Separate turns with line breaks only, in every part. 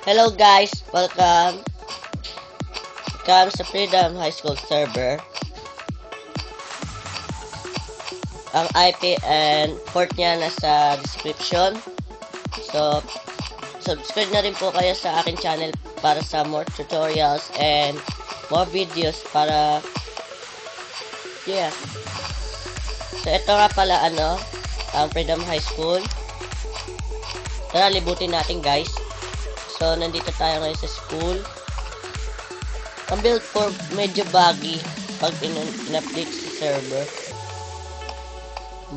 Hello guys, welcome sa Freedom High School server. Ang IP and port niya nasa description. So, subscribe na rin po kayo sa akin channel para sa more tutorials and more videos para So, ito nga pala ang Freedom High School. Tara, libutin natin guys. So, nandito tayo ngayon sa school. Ang build for medyo buggy pag in-update sa server.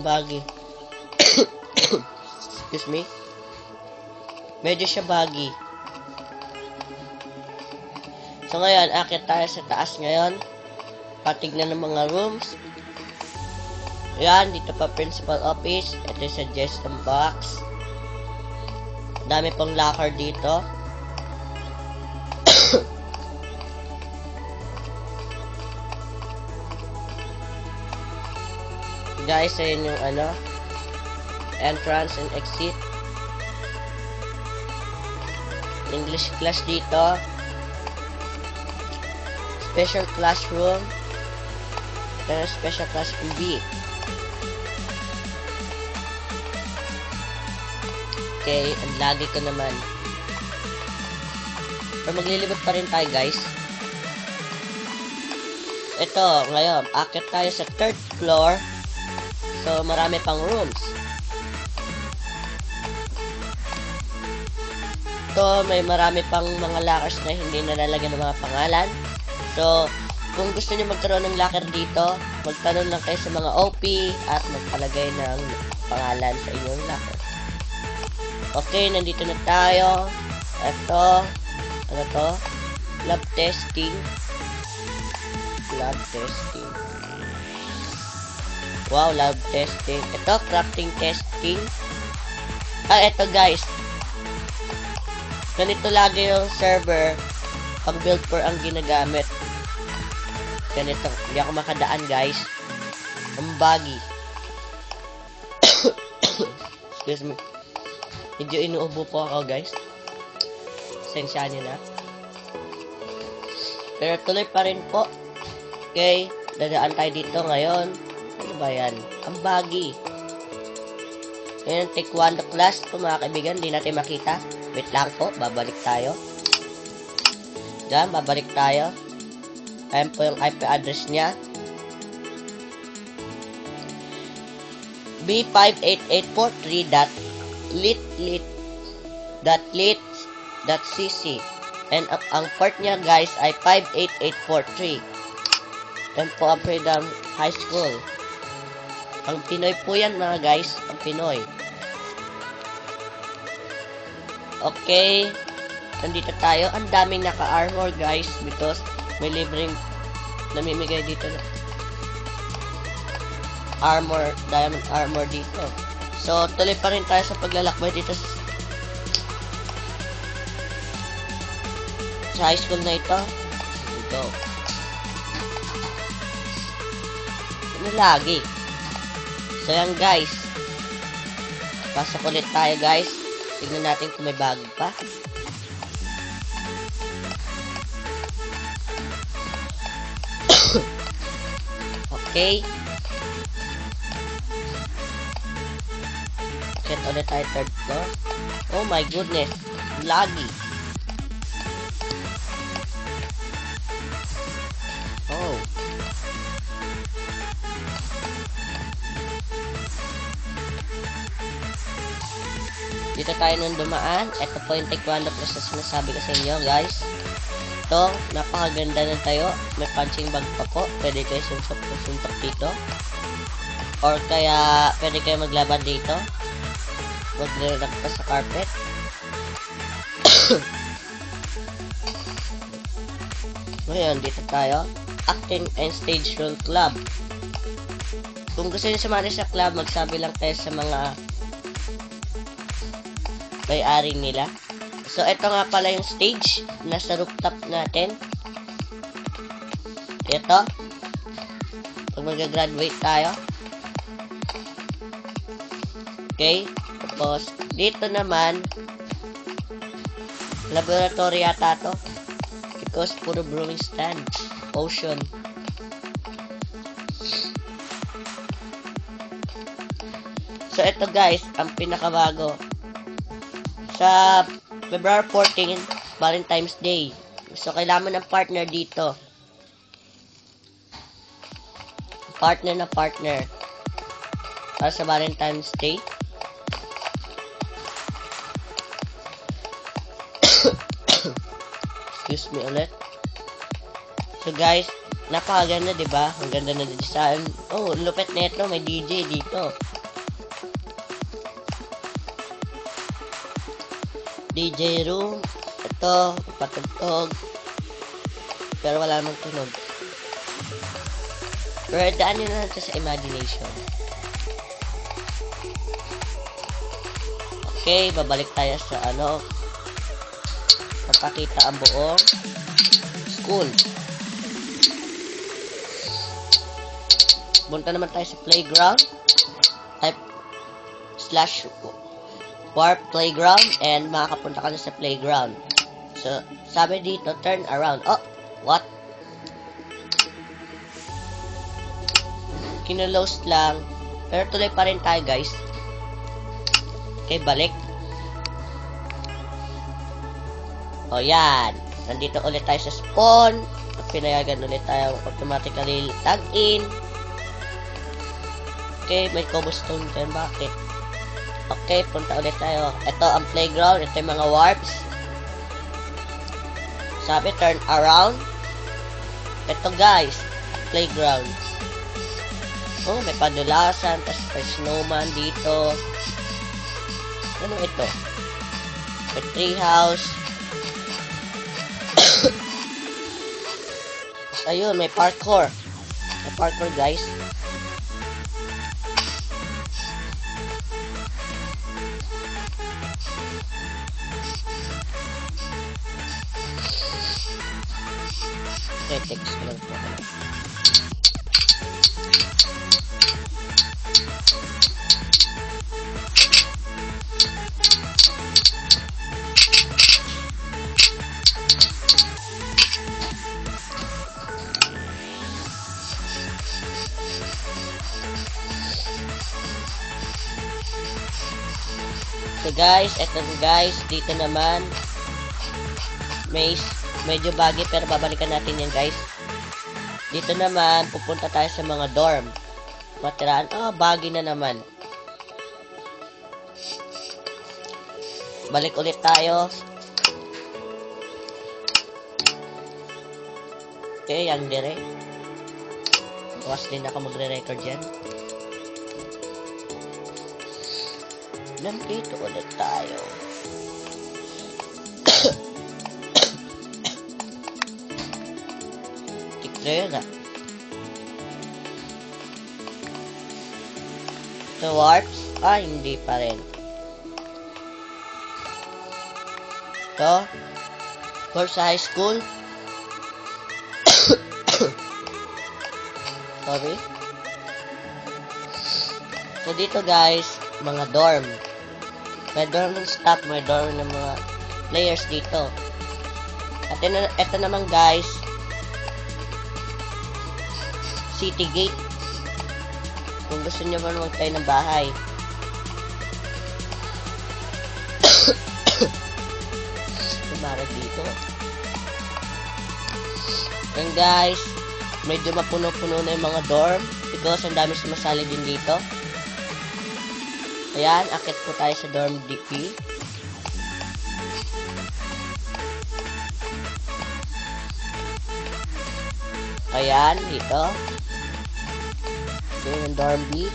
Buggy. Excuse me. Medyo siya buggy. So, ngayon, akit tayo sa taas ngayon. Patignan ng mga rooms. Yan, dito pa principal office. Ito yung suggestion box. Dami pang locker dito. Guys, ayun yung entrance and exit. English class dito. Special classroom. Special classroom B. Okay, ang lagi ko naman. Pero maglilibot pa rin tayo guys. Ito, ngayon, akit tayo sa 3rd floor. So, marami pang rooms. Ito, may marami pang mga lockers na hindi nalalagyan ng mga pangalan. So, kung gusto niyo magkaroon ng locker dito, magtanong lang kayo sa mga OP at magpalagay ng pangalan sa inyong locker. Okay, nandito na tayo. Ito, ano to? Lab testing. Lab testing. Wow, lab testing. Ito, crafting testing. Ito guys. Ganito lagi yung server pag build for ang ginagamit. Ganito. Hindi ako makadaan guys. Ang buggy. Excuse me. Medyo inuubo po ako guys. Sensya nyo na. Pero tuloy pa rin po. Okay. Dadaan tayo dito ngayon. Ano ba yan? Ang buggy. Ngayon, taekwondo class po mga kaibigan. Hindi natin makita. Wait lang po. Babalik tayo. Diyan, babalik tayo. Ayan po yung IP address niya. b58843.lit.cc and ang port niya guys ay 58843. Yan po ang Freedom High School. Ang Pinoy po yan mga guys. Ang Pinoy. Okay. Nandito tayo. Ang daming naka-armor guys because may libreng namimigay dito na armor, diamond armor dito. So, tuloy pa rin tayo sa paglalakbay dito sa high school na ito. Go. Ano lagi? So, yan guys. Pasok ulit tayo guys. Tignan natin kung may bago pa. Okay. Get ulit tayo 3rd floor. Oh my goodness. Laggy. Oh. Dito tayo nung dumaan. Ito po yung taekwondo class na sinasabi ko sa inyo guys. Ito, napakaganda na tayo. May punching bag pa po. Pwede kayo suntok dito. Or kaya, pwede kayo maglaban dito. Maglalak pa sa carpet. Ngayon, dito tayo. Acting and Stage Role Club. Kung gusto nyo sumali sa club, magsabi lang tayo sa mga may-ari nila. So, ito nga pala yung stage. Nasa rooftop natin. Ito. Pag mag-graduate tayo. Okay? Tapos, dito naman, laboratory yata to. Because puro brewing stand. Ocean. So, ito guys, ang pinakabago. Sa February 14, Valentine's Day. So, kailangan mo ng partner dito. Partner na partner. Para sa Valentine's Day. Excuse me ulit. So guys, napakaganda, diba? Ang ganda na design. Oh, lupit na ito. May DJ dito. DJ room. Ito, patugtog. Pero wala namang tunog. Pero daan nyo na natin sa imagination. Okay, babalik tayo sa ano. Papakita ang buong school. Punta naman tayo sa playground. Type /warp playground and makakapunta ka na sa playground. So, sabi dito, turn around. Oh, what? Kinulost lang. Pero tuloy pa rin tayo, guys. Okay, balik. O, yan. Nandito ulit tayo sa spawn. Pinayagan ulit tayo automatically tag in. Okay, may cobblestone dyan. Bakit? Okay, punta ulit tayo. Ito ang playground. Ito yung mga warps. Sabi, turn around. Ito, guys. Playground. Oh, may padulasan. Tapos may snowman dito. Ano ito? May treehouse. Ayun, may parkour. May parkour, guys. Okay, text ko lang po. So guys, eto guys, dito naman medyo baggy pero babalikan natin yan guys. Dito naman pupunta tayo sa mga dorm. Matiraan, baggy na naman. Balik ulit tayo. Okay, yang dire. Bukas din ako magre-record yan. Nandito ulit tayo. Tikrera. The warps? Hindi pa rin. Ito. Course high school. Sorry. So dito guys, mga dorm. May dorm ng staff, may dorm ng mga players dito. At ito naman guys, city gate. Kung gusto nyo ba magtayo ng bahay. Tumarag dito. And guys, medyo mapuno-puno na yung mga dorm because ang dami sumasali din dito. Ayan, akit po tayo sa dorm DP. Ayan, dito. Ito yung dorm B.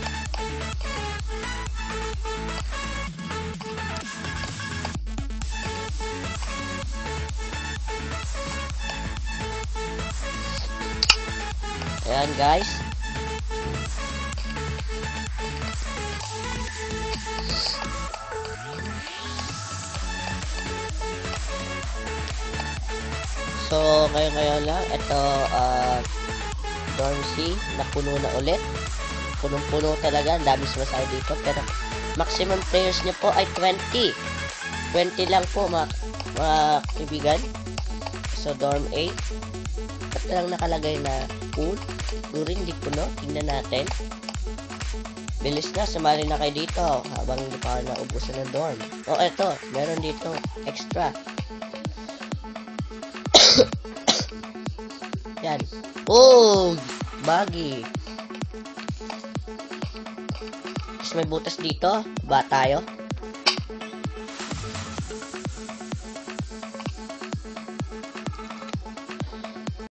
Ayan, guys. So, ngayon lang, ito, dorm C, napuno na ulit. Punong-puno talaga, ang dami sumasali dito, pero maximum players nyo po ay 20. 20 lang po mga kaibigan. So, dorm 8. At lang nakalagay na pool. Siguro hindi puno. Tingnan natin. Bilis na, sumali na kayo dito habang hindi pa naubusan ng dorm. O, eto. Meron dito extra. Yan. Oh! Baggy. Tapos may butas dito. Ba tayo?